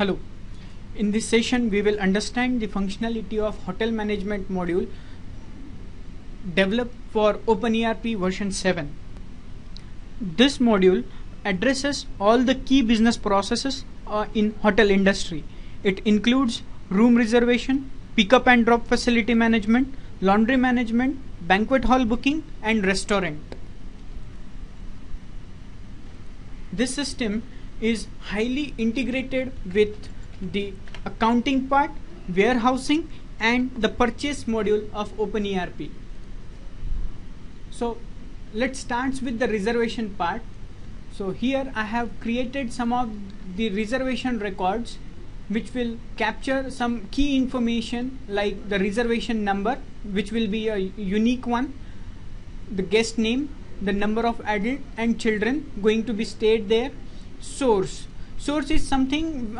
Hello. In this session we will understand the functionality of hotel management module developed for Open ERP version 7. This module addresses all the key business processes in hotel industry. It includes room reservation, pickup and drop facility management, laundry management, banquet hall booking and restaurant. This system is highly integrated with the accounting part, warehousing and the purchase module of Open ERP. So let's start with the reservation part. So here I have created some of the reservation records which will capture some key information like the reservation number, which will be a unique one, the guest name, the number of adult and children going to be stayed there. Source is something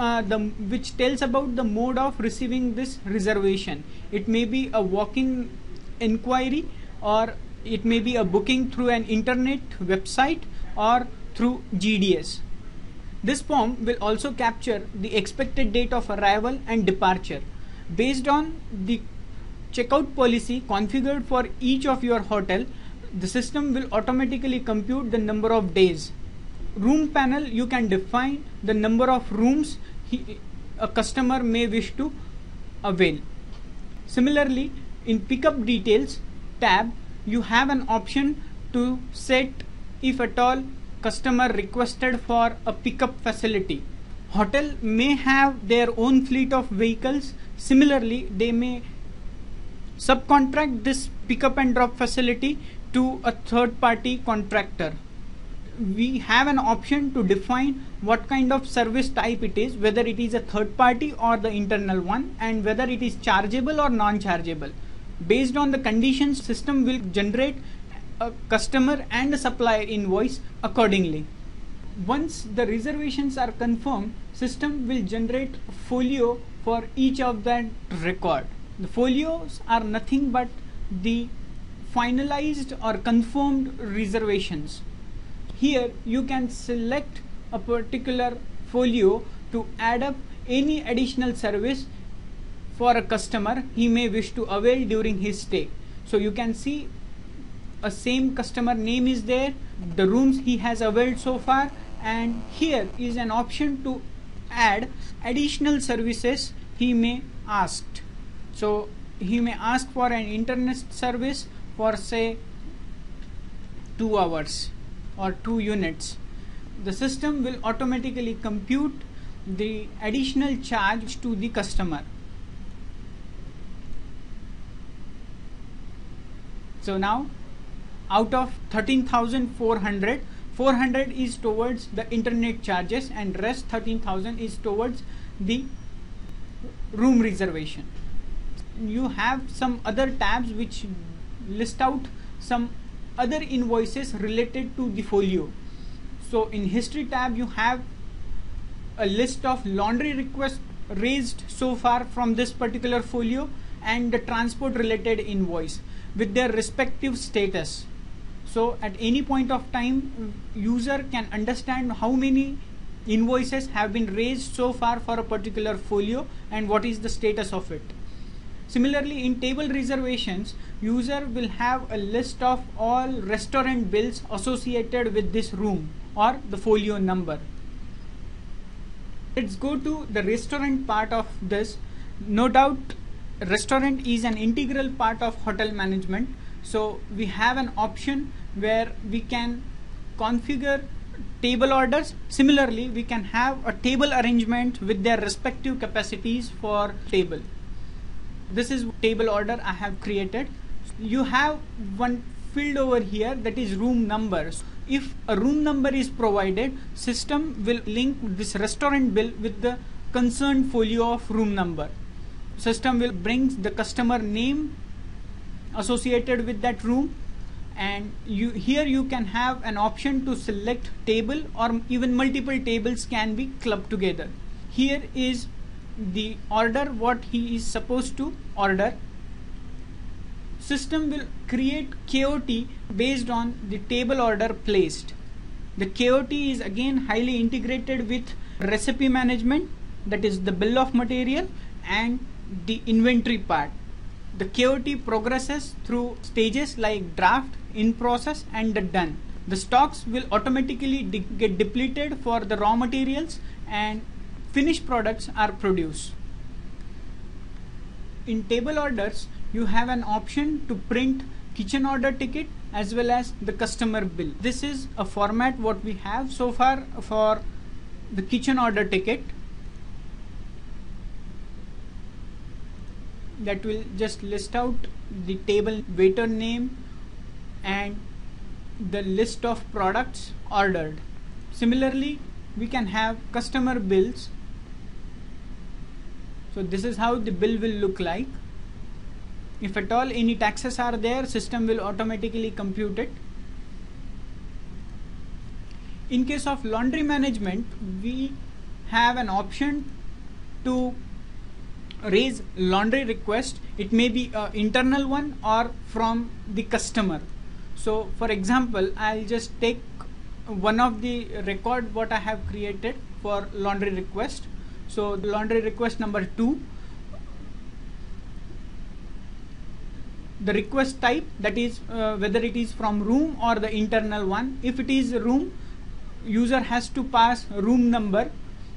which tells about the mode of receiving this reservation. It may be a walk-in inquiry, or it may be a booking through an internet website or through GDS. This form will also capture the expected date of arrival and departure. Based on the checkout policy configured for each of your hotel, the system will automatically compute the number of days. Room panel, you can define the number of rooms a customer may wish to avail. Similarly, in pickup details tab, you have an option to set if at all customer requested for a pickup facility. Hotel may have their own fleet of vehicles. Similarly, they may subcontract this pickup and drop facility to a third-party contractor. We have an option to define what kind of service type it is, whether it is a third party or the internal one, and whether it is chargeable or non-chargeable. Based on the conditions, system will generate a customer and a supplier invoice accordingly. Once the reservations are confirmed, system will generate a folio for each of that record. The folios are nothing but the finalized or confirmed reservations. Here you can select a particular folio to add up any additional service for a customer he may wish to avail during his stay. So you can see a same customer name is there, the rooms he has availed so far, and here is an option to add additional services he may ask. So he may ask for an internet service for say 2 hours or 2 units. The system will automatically compute the additional charge to the customer. So now out of 13,400, 400 is towards the internet charges and rest 13,000 is towards the room reservation. You have some other tabs which list out some other invoices related to the folio. So in history tab you have a list of laundry requests raised so far from this particular folio and the transport related invoice with their respective status. So at any point of time, user can understand how many invoices have been raised so far for a particular folio and what is the status of it. Similarly, in table reservations, user will have a list of all restaurant bills associated with this room or the folio number. Let's go to the restaurant part of this. No doubt, restaurant is an integral part of hotel management. So we have an option where we can configure table orders. Similarly, we can have a table arrangement with their respective capacities for table. This is table order I have created. You have one field over here, that is room numbers. If a room number is provided, system will link this restaurant bill with the concerned folio of room number. System will bring the customer name associated with that room, and here you can have an option to select table, or even multiple tables can be clubbed together. Here is the order what he is supposed to order. System will create KOT based on the table order placed. The KOT is again highly integrated with recipe management that is the bill of material, and the inventory part. The KOT progresses through stages like draft, in process, and the done. The stocks will automatically get depleted for the raw materials and finished products are produced. In table orders, you have an option to print kitchen order ticket as well as the customer bill. This is a format what we have so far for the kitchen order ticket. That will just list out the table waiter name and the list of products ordered. Similarly, we can have customer bills. So this is how the bill will look like. If at all any taxes are there, system will automatically compute it. In case of laundry management, we have an option to raise laundry request. It may be an internal one or from the customer. So for example, I'll just take one of the record what I have created for laundry request. So laundry request number 2, the request type, that is whether it is from room or the internal one. If it is room, user has to pass room number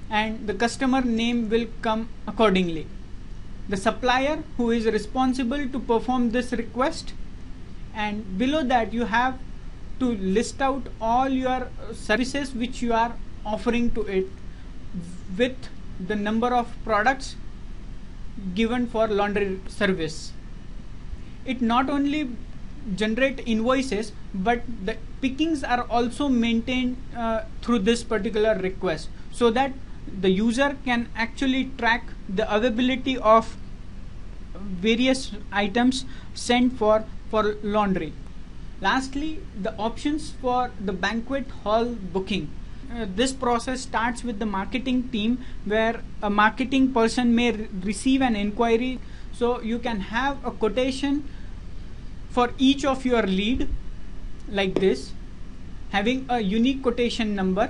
and the customer name will come accordingly. The supplier who is responsible to perform this request, and below that you have to list out all your services which you are offering to it with the number of products given for laundry service. It not only generate invoices, but the pickings are also maintained through this particular request, so that the user can actually track the availability of various items sent for laundry. Lastly, the options for the banquet hall booking. This process starts with the marketing team, where a marketing person may receive an inquiry. So you can have a quotation for each of your lead like this, having a unique quotation number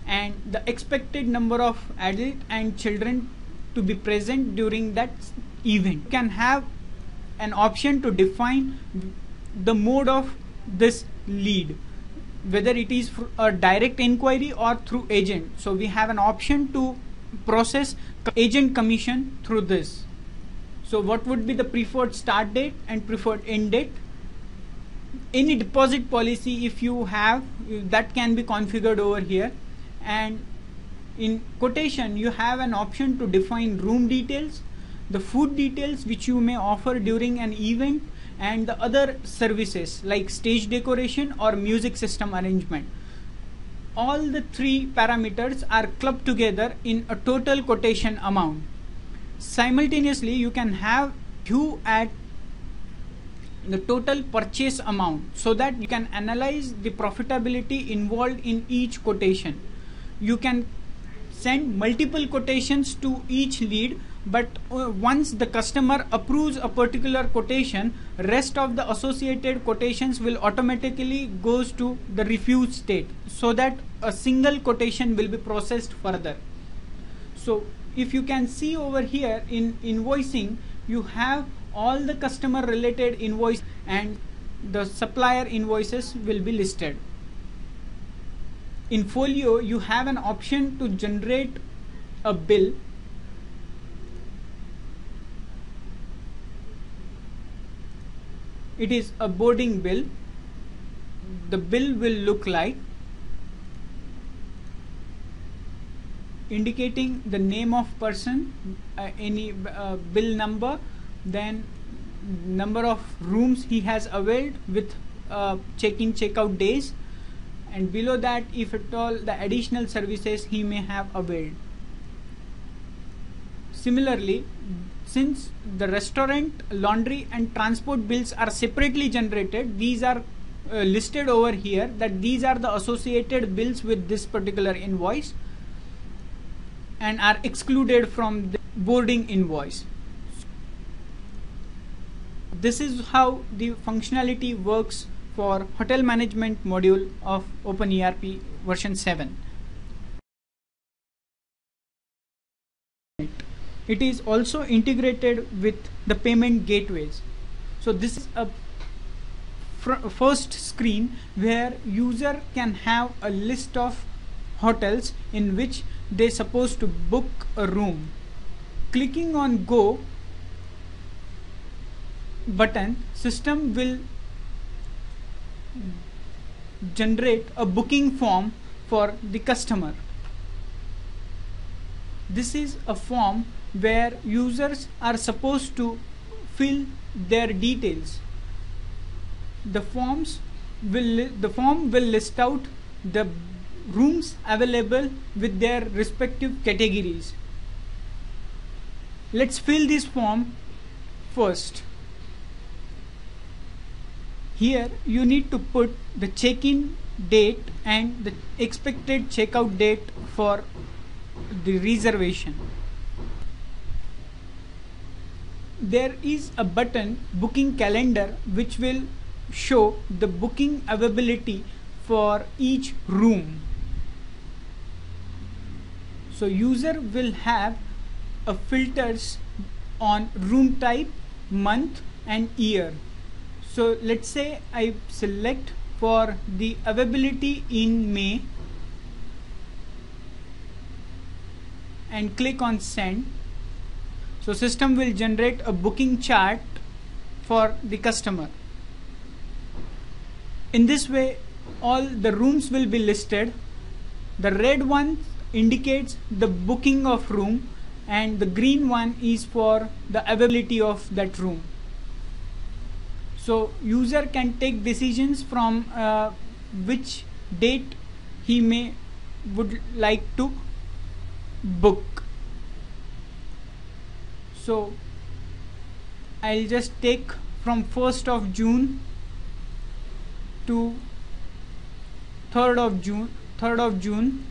and the expected number of adults and children to be present during that event. You can have an option to define the mode of this lead, whether it is a direct inquiry or through agent. So we have an option to process agent commission through this. So what would be the preferred start date and preferred end date? Any deposit policy if you have, that can be configured over here. And in quotation, you have an option to define room details, the food details which you may offer during an event, and the other services like stage decoration or music system arrangement. All the 3 parameters are clubbed together in a total quotation amount. Simultaneously, you can have view at the total purchase amount, so that you can analyze the profitability involved in each quotation. You can send multiple quotations to each lead, but once the customer approves a particular quotation, rest of the associated quotations will automatically goes to the refuse state, so that a single quotation will be processed further. So if you can see over here in invoicing, you have all the customer related invoice and the supplier invoices will be listed. In folio, you have an option to generate a bill. It is a boarding bill. The bill will look like, indicating the name of person, any bill number, then number of rooms he has availed with check-in check-out days, and below that if at all the additional services he may have availed. Similarly, since the restaurant, laundry and transport bills are separately generated, these are listed over here, that these are the associated bills with this particular invoice and are excluded from the boarding invoice. This is how the functionality works for hotel management module of Open ERP version 7. It is also integrated with the payment gateways. So this is a first screen where user can have a list of hotels in which they supposed to book a room. Clicking on go button, system will generate a booking form for the customer. This is a form where users are supposed to fill their details. The form will list out the rooms available with their respective categories. Let's fill this form first. Here you need to put the check-in date and the expected checkout date for the reservation. There is a button booking calendar which will show the booking availability for each room. So user will have a filters on room type, month and year. So let's say I select for the availability in May and click on send. So system will generate a booking chart for the customer. In this way all the rooms will be listed. The red one indicates the booking of room and the green one is for the availability of that room. So user can take decisions from which date he would like to book. So I'll just take from 1st of June to 3rd of June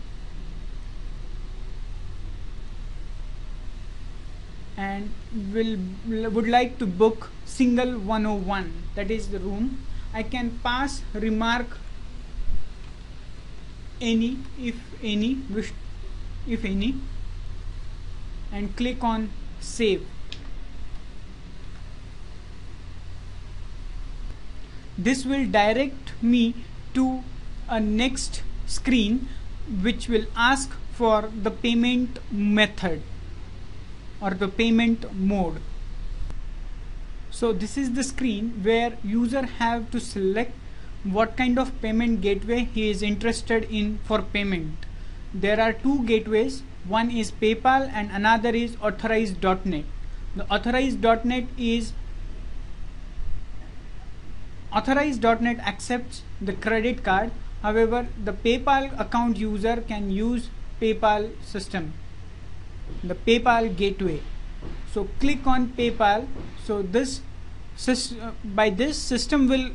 and would like to book single 101, that is the room. I can pass remark any, if any, and click on save. This will direct me to a next screen which will ask for the payment method or the payment mode. So this is the screen where user have to select what kind of payment gateway he is interested in for payment. There are two gateways, one is PayPal and another is authorized.net. The authorized.net accepts the credit card. However, the PayPal account user can use PayPal system, the PayPal gateway. So click on PayPal. So this by this system will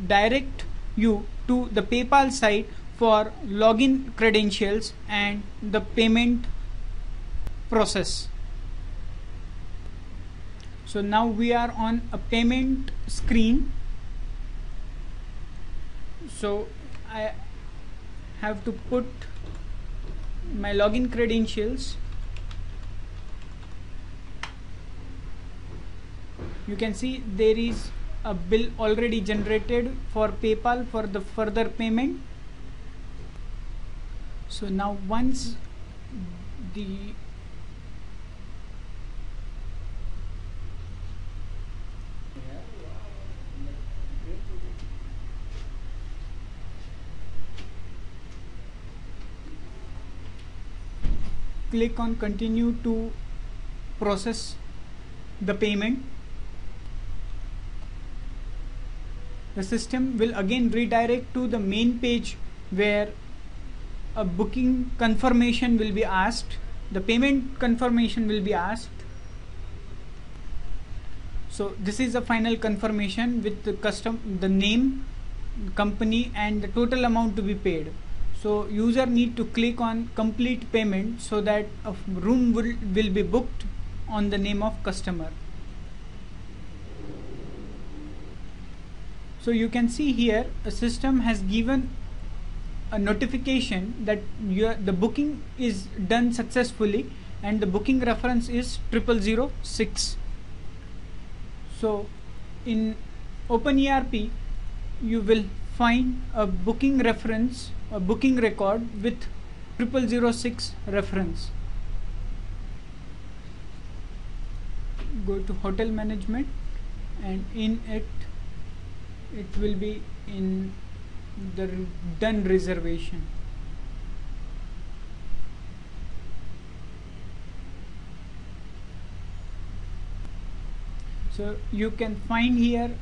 direct you to the PayPal site for login credentials and the payment process. So now we are on a payment screen. So I have to put my login credentials. You can see there is a bill already generated for PayPal for the further payment. So now once the click on continue to process the payment, the system will again redirect to the main page where a booking confirmation will be asked, the payment confirmation will be asked. So this is a final confirmation with the name, company and the total amount to be paid. So user need to click on complete payment so that a room will be booked on the name of customer. So you can see here a system has given a notification that the booking is done successfully and the booking reference is 0006. So in Open ERP you will find a booking reference, a booking record with 0006 reference. Go to hotel management, and in it will be in the done reservation. So you can find here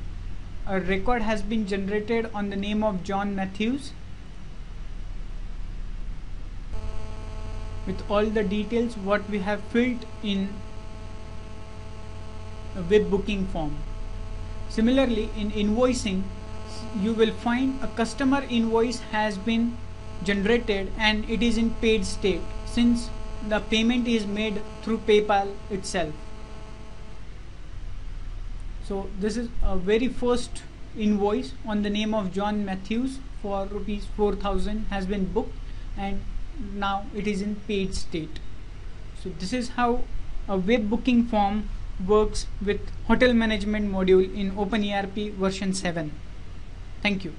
a record has been generated on the name of John Matthews with all the details what we have filled in a web booking form. Similarly, in invoicing you will find a customer invoice has been generated and it is in paid state since the payment is made through PayPal itself. So this is a very first invoice on the name of John Matthews for rupees 4,000 has been booked, and now it is in paid state. So this is how a web booking form works with hotel management module in Open ERP version 7. Thank you.